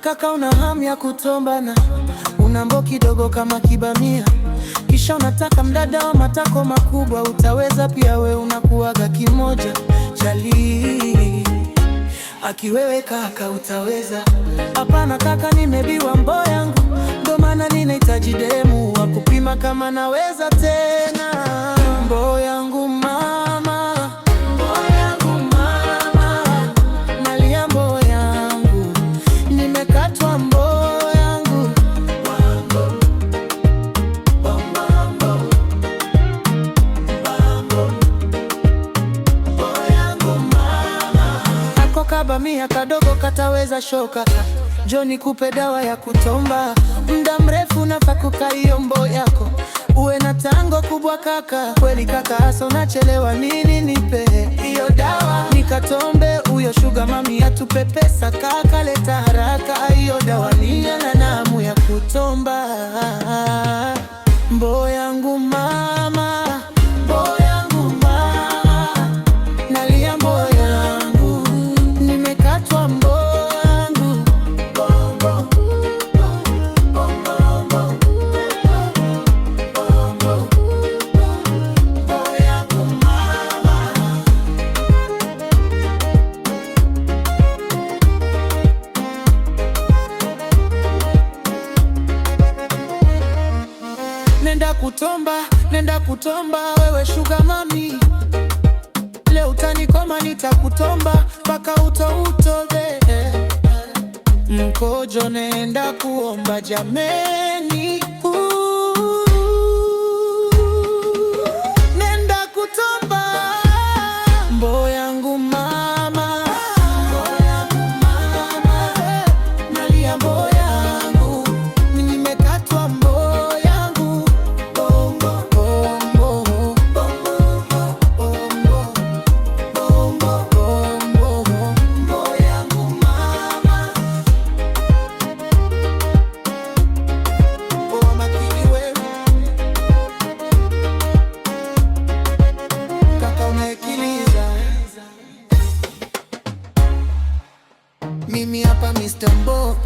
kaka, una hamu ya kutombana, una mbo kidogo kama kibamia, kisha unataka mdada wa matako makubwa. Utaweza pia, we unakuwaga kimoja chali akiwewe kaka, utaweza? Hapana kaka, nimebiwa mbo yangu, ndo maana ninahitaji demu wa kupima kama naweza tena. Mbo yangu mama, mbo yangu mama, nalia mbo yangu, nimekatwa mbo yangu. Mambo, mambo, mambo, mbo yangu mama. Ako kabamia kadogo kataweza shoka, njoo nikupe dawa ya kutomba. Muda mrefu nafaa kukaa hiyo mbo yako, uwe na tango kubwa kaka. Kweli kaka, hasa unachelewa nini? Nipe hiyo dawa nikatombe, huyo shuga mami atupe pesa kaka, leta haraka hiyo dawa, nina na hamu ya kutomba. Mbo yangu mama, mbo yangu mama, nalia mbo yangu, nimekatwa mbo yangu. Bongo, nenda kutomba wewe shuga mami, leo utanikoma, nitakutomba mpaka utobe. Mkojo nenda kuomba jameni, nenda kutomba. Mbo yangu mama, mbo yangu mama, nalia mbo yangu, nimekatwa mbo yangu. Bongo, bongo, bongo, bongo, bongo, bongo, mbo yangu mama. Oh, makini wewe kaka, unaekiliza. Mimi hapa Mr. Mbo.